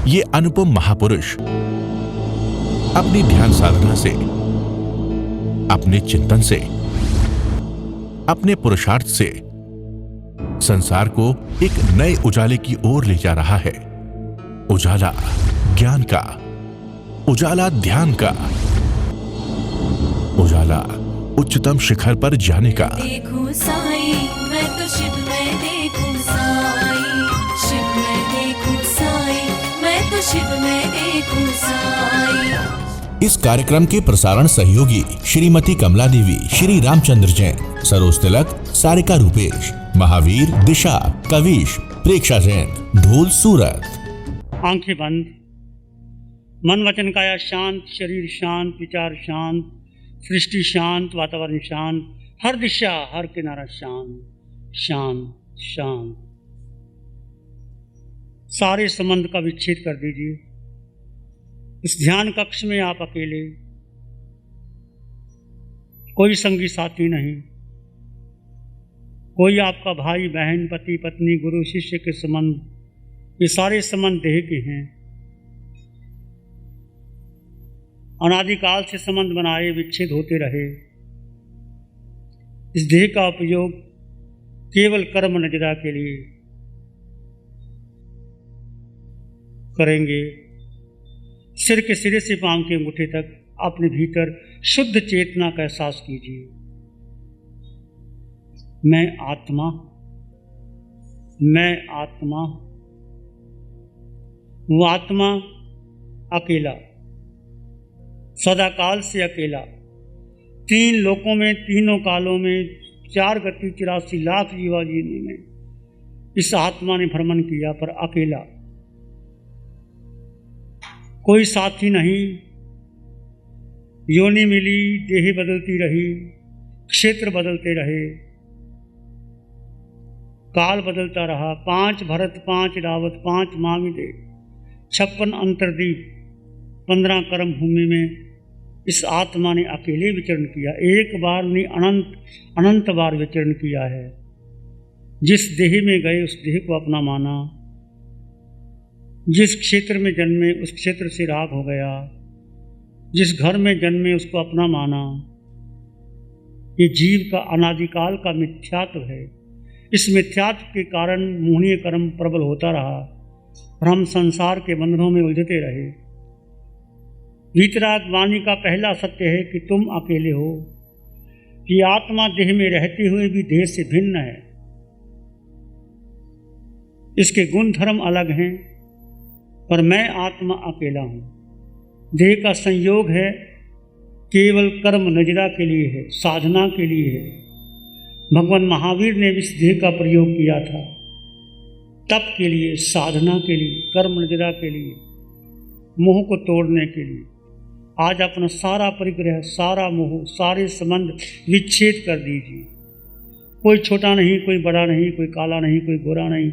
ये अनुपम महापुरुष अपनी ध्यान साधना से, अपने चिंतन से, अपने पुरुषार्थ से संसार को एक नए उजाले की ओर ले जा रहा है। उजाला ज्ञान का, उजाला ध्यान का, उजाला उच्चतम शिखर पर जाने का। देखूं साई, मैं तो शिव में देखूं साई, शिव में देखूं साई, मैं तो शिव में देखूं साई। इस कार्यक्रम के प्रसारण सहयोगी श्रीमती कमला देवी, श्री रामचंद्र जैन, सरोज तिलक, सारिका रूपेश, महावीर, दिशा, कविश, प्रेक्षा जैन, ढोल सूरत। आंखें बंद, मन वचन काया शांत, शरीर शांत, विचार शांत, सृष्टि शांत, वातावरण शांत, हर दिशा हर किनारा शांत शांत शांत। सारे संबंध का विच्छेद कर दीजिए। इस ध्यान कक्ष में आप अकेले, कोई संगी साथी नहीं, कोई आपका भाई बहन, पति पत्नी, गुरु शिष्य के संबंध, ये सारे संबंध देह के हैं। अनादिकाल से संबंध बनाए विच्छेद होते रहे। इस देह का उपयोग केवल कर्म नजरा के लिए करेंगे। सिर के सिरे से पांव के अंगूठे तक अपने भीतर शुद्ध चेतना का एहसास कीजिए। मैं आत्मा, मैं आत्मा, वो आत्मा अकेला, सदाकाल से अकेला, तीन लोकों में, तीनों कालों में, 4 गति 84 लाख जीवा जीने में इस आत्मा ने भ्रमण किया, पर अकेला। कोई साथी नहीं। योनि मिली, देह बदलती रही, क्षेत्र बदलते रहे, काल बदलता रहा। 5 भरत, 5 रावत, 5 मामिदे, 56 अंतर्दीप, 15 कर्म भूमि में इस आत्मा ने अकेले विचरण किया। एक बार नहीं, अनंत अनंत बार विचरण किया है। जिस देह में गए उस देह को अपना माना, जिस क्षेत्र में जन्मे उस क्षेत्र से राग हो गया, जिस घर में जन्मे उसको अपना माना। ये जीव का अनादिकाल का मिथ्यात्व है। इस मिथ्यात्व के कारण मोहनीय कर्म प्रबल होता रहा और हम संसार के बंधनों में उलझते रहे। वीतराग वाणी का पहला सत्य है कि तुम अकेले हो, कि आत्मा देह में रहते हुए भी देह से भिन्न है। इसके गुण धर्म अलग हैं, पर मैं आत्मा अकेला हूँ। देह का संयोग है, केवल कर्म नजरा के लिए है, साधना के लिए है। भगवान महावीर ने इस देह का प्रयोग किया था तप के लिए, साधना के लिए, कर्म नजरा के लिए, मोह को तोड़ने के लिए। आज अपना सारा परिग्रह, सारा मोह, सारे संबंध विच्छेद कर दीजिए। कोई छोटा नहीं, कोई बड़ा नहीं, कोई काला नहीं, कोई गोरा नहीं,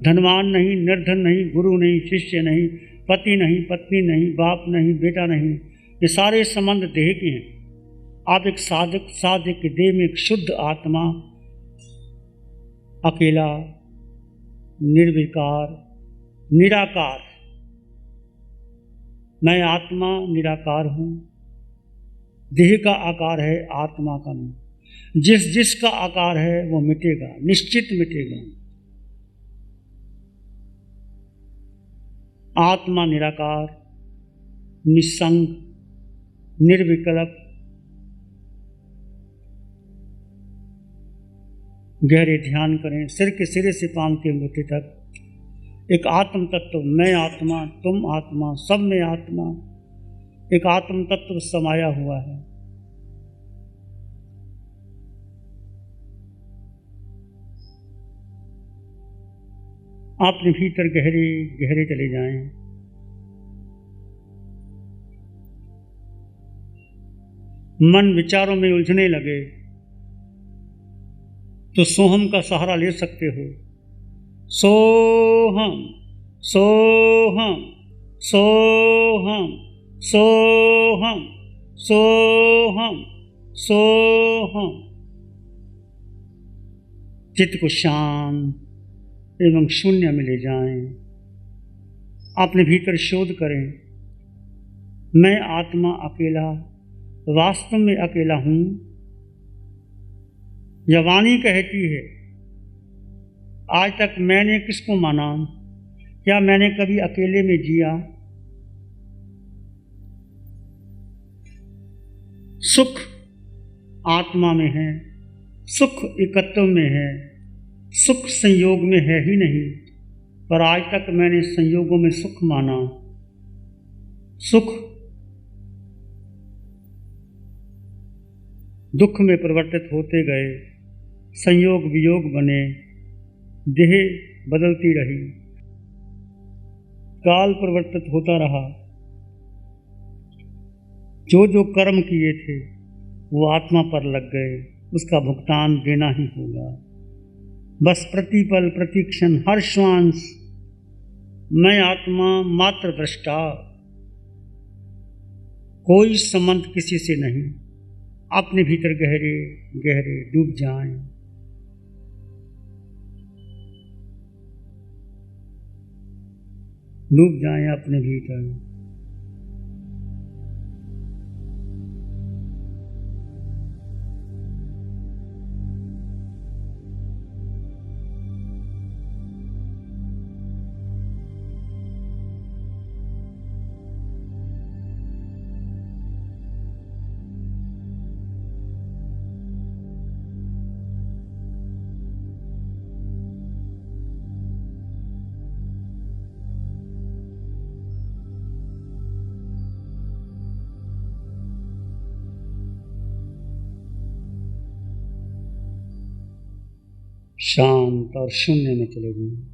धनवान नहीं, निर्धन नहीं, गुरु नहीं, शिष्य नहीं, पति नहीं, पत्नी नहीं, बाप नहीं, बेटा नहीं। ये सारे संबंध देह के हैं। आप एक साधक के देह में एक शुद्ध आत्मा, अकेला, निर्विकार, निराकार। मैं आत्मा निराकार हूँ। देह का आकार है, आत्मा का नहीं। जिसका आकार है वो मिटेगा, निश्चित मिटेगा। आत्मा निराकार, निसंग, निर्विकल्प। गहरे ध्यान करें, सिर के सिरे से पांव के अंगूठे तक एक आत्म तत्व, मैं आत्मा, तुम आत्मा, सब में आत्मा, एक आत्म तत्व समाया हुआ है। अपने भीतर गहरे गहरे चले जाएं। मन विचारों में उलझने लगे तो सोहम का सहारा ले सकते हो। सोहम, सोहम, सोहम, सोहम, सोहम, सोहम। चित्त को शांत एवं शून्य में ले जाएं। अपने भीतर शोध करें। मैं आत्मा अकेला वास्तव में अकेला हूँ। यह वाणी कहती है, आज तक मैंने किसको माना? क्या मैंने कभी अकेले में जिया? सुख आत्मा में है, सुख एकत्व में है, सुख संयोग में है ही नहीं। पर आज तक मैंने संयोगों में सुख माना। सुख दुख में परिवर्तित होते गए, संयोग वियोग बने, देह बदलती रही, काल परिवर्तित होता रहा। जो जो कर्म किए थे वो आत्मा पर लग गए, उसका भुगतान देना ही होगा। बस प्रतिपल प्रतिक्षण हर श्वास मैं आत्मा मात्र दृष्टा, कोई संबंध किसी से नहीं। अपने भीतर गहरे गहरे डूब जाएं। डूब जाएं अपने भीतर। शांत और शून्य में चले गए।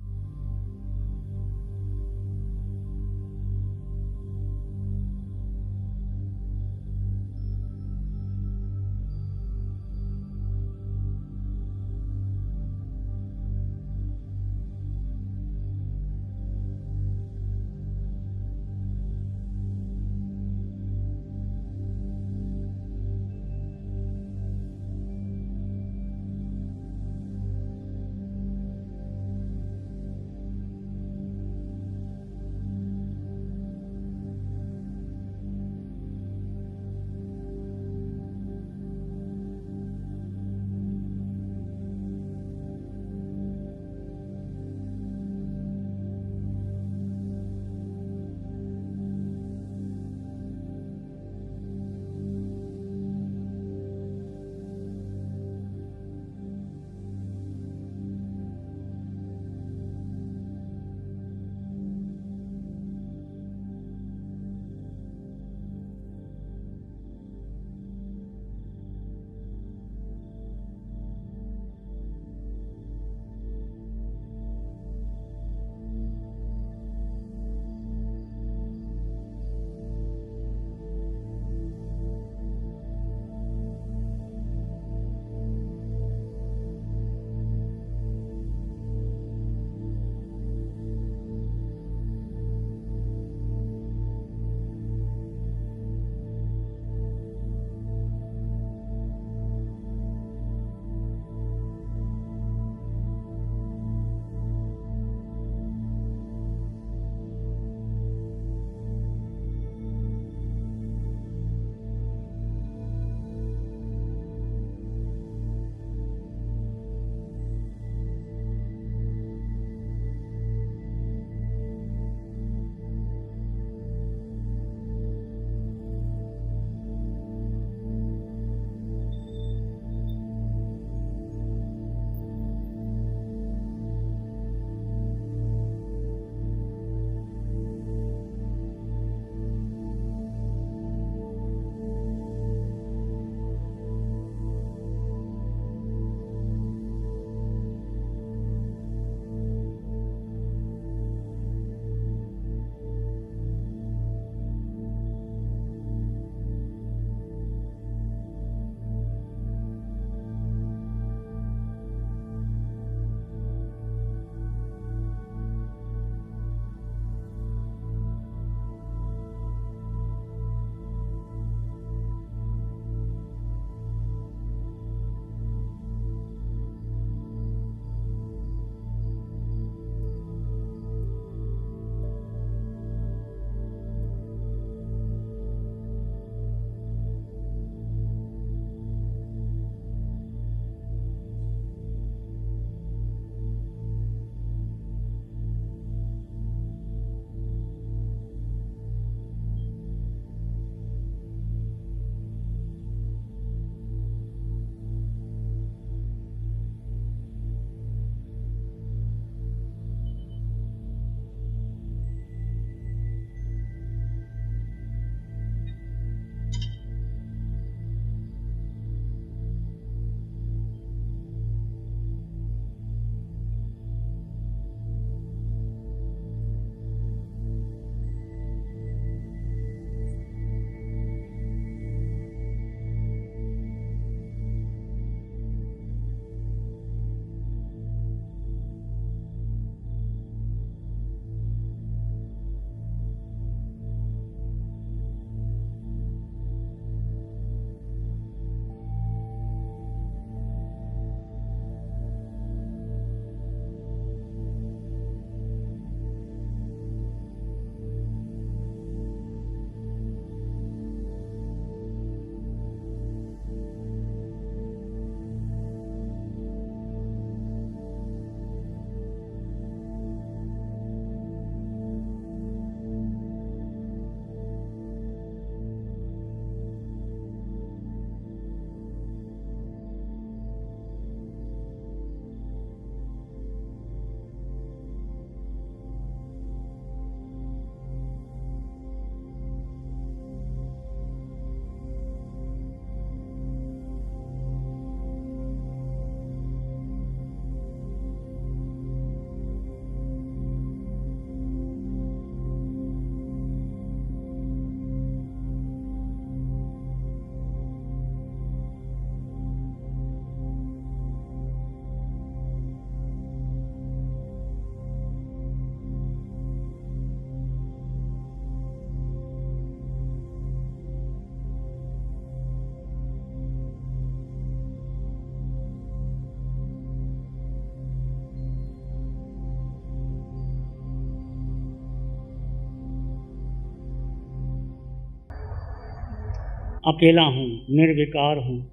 अकेला हूँ, निर्विकार हूँ।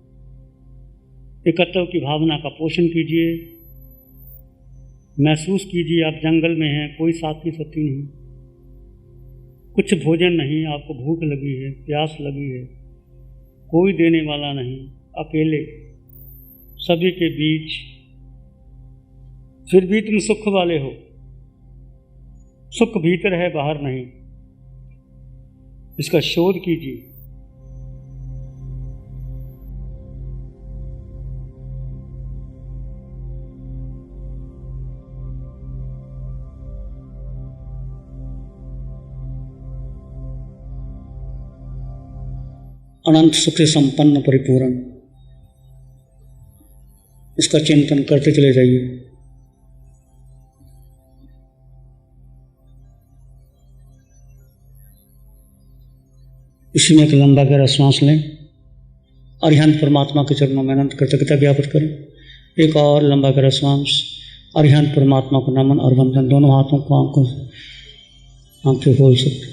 एकत्व की भावना का पोषण कीजिए। महसूस कीजिए आप जंगल में हैं, कोई साथी साथी नहीं, कुछ भोजन नहीं, आपको भूख लगी है, प्यास लगी है, कोई देने वाला नहीं, अकेले सभी के बीच, फिर भी तुम सुख वाले हो। सुख भीतर है, बाहर नहीं। इसका शोध कीजिए। अनंत सुख से संपन्न परिपूर्ण, इसका चिंतन करते चले जाइए। इसी में एक लंबा गहरा श्वास लें। अरिहंत परमात्मा के चरणों में अनंत कृतज्ञता ज्ञापित करें। एक और लंबा गहरा श्वास। अरिहंत परमात्मा को नमन और वंदन। दोनों हाथों को आंखें खोल सकते।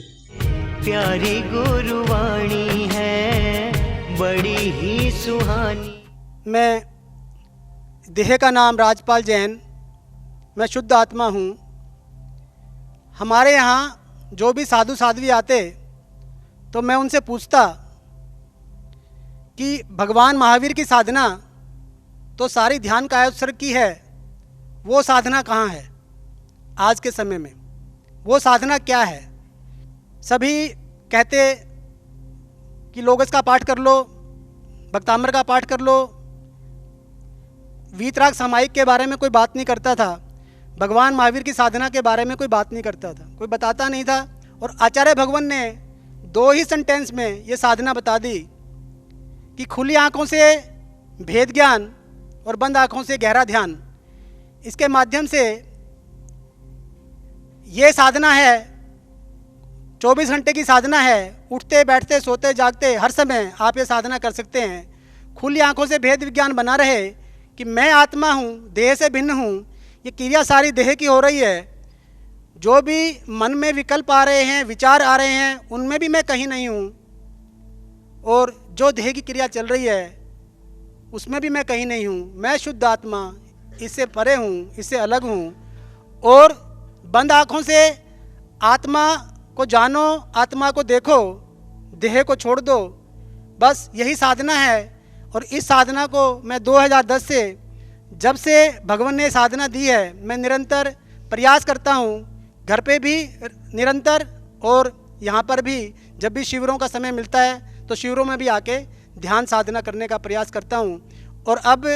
प्यारी गुरुवाणी है बड़ी ही सुहानी। मैं देह का नाम राजपाल जैन, मैं शुद्ध आत्मा हूँ। हमारे यहाँ जो भी साधु साध्वी आते तो मैं उनसे पूछता कि भगवान महावीर की साधना तो सारी ध्यान काया उत्सर्ग की है, वो साधना कहाँ है आज के समय में, वो साधना क्या है। सभी कहते कि लोगस का पाठ कर लो, भक्तामृत का पाठ कर लो। वीतराग सामायिक के बारे में कोई बात नहीं करता था, भगवान महावीर की साधना के बारे में कोई बात नहीं करता था, कोई बताता नहीं था। और आचार्य भगवान ने 2 ही सेंटेंस में ये साधना बता दी कि खुली आँखों से भेद ज्ञान और बंद आँखों से गहरा ध्यान, इसके माध्यम से ये साधना है, 24 घंटे की साधना है। उठते बैठते सोते जागते हर समय आप ये साधना कर सकते हैं। खुली आँखों से भेद विज्ञान बना रहे कि मैं आत्मा हूँ, देह से भिन्न हूँ। ये क्रिया सारी देह की हो रही है। जो भी मन में विकल्प आ रहे हैं, विचार आ रहे हैं, उनमें भी मैं कहीं नहीं हूँ। और जो देह की क्रिया चल रही है उसमें भी मैं कहीं नहीं हूँ। मैं शुद्ध आत्मा, इससे परे हूँ, इससे अलग हूँ। और बंद आँखों से आत्मा को जानो, आत्मा को देखो, देह को छोड़ दो, बस यही साधना है। और इस साधना को मैं 2010 से, जब से भगवान ने साधना दी है, मैं निरंतर प्रयास करता हूँ। घर पे भी निरंतर और यहाँ पर भी जब भी शिविरों का समय मिलता है तो शिविरों में भी आके ध्यान साधना करने का प्रयास करता हूँ। और अब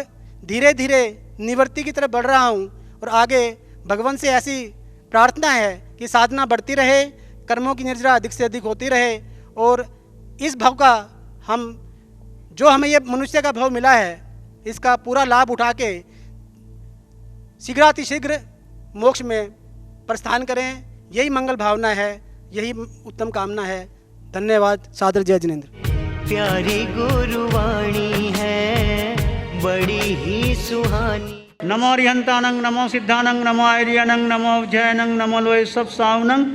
धीरे धीरे निवृत्ति की तरफ बढ़ रहा हूँ। और आगे भगवान से ऐसी प्रार्थना है कि साधना बढ़ती रहे, कर्मों की निर्जरा अधिक से अधिक होती रहे। और इस भाव का जो हमें ये मनुष्य का भाव मिला है, इसका पूरा लाभ उठा के शीघ्रातिशीघ्र मोक्ष में प्रस्थान करें। यही मंगल भावना है, यही उत्तम कामना है। धन्यवाद। सादर जय जिनेंद्र। प्यारी गुरुवाणी है बड़ी ही सुहानी। नमो अरिहंतानंग, नमो सिद्धानंग, नमो आर्यनंग, नमो जैनंग, नमो लोय सब सावनंग,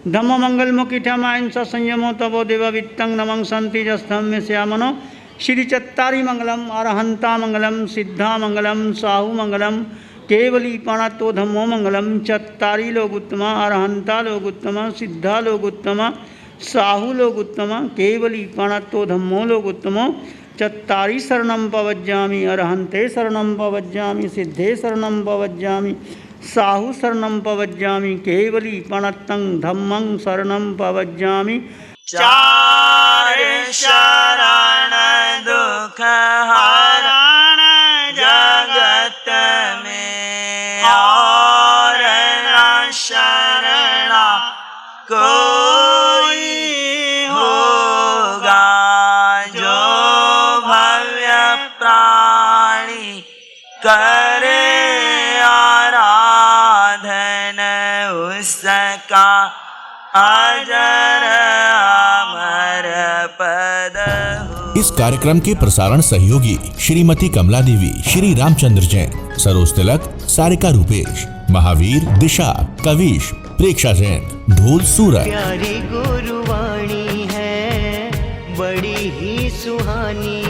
धम्मो मंगल मुखिठमायन स संयमो तवो देव वित्तंग नमं संति जस्थम में श्यामनो। श्री चत्तारी मंगलम, अरहंता मंगलम, सिद्धा मंगलम, साहु मंगलम, केवली पाणतो धम्मो मंगलम। चत्तारी लोग उत्तमा, अरहंता लोग उत्तमा, सिद्धा लोग उत्तमा, साहु लोग उत्तमा, केवली पाणतो धम्मो लोग उत्तमो। चत्तारी शरणं पवज्जामि, अरहंते शरणं पवज्जामि, सिद्धे शरणं पवज्जामि, साहु शरणं पवज्जामि, केवली पाणतं धम्मं शरणं पवज्जामि। चार शरण दुख हरण जगत में, और न शरणा कोई होगा। जो भव्य प्राणी करे आराधन, उसका अजर अमर पद हो। इस कार्यक्रम के प्रसारण सहयोगी श्रीमती कमला देवी, श्री रामचंद्र जैन, सरोज तिलक, सारिका रूपेश, महावीर, दिशा, कविश, प्रेक्षा जैन, ढोल सूरज। प्यारी गुरुवाणी है बड़ी ही सुहानी।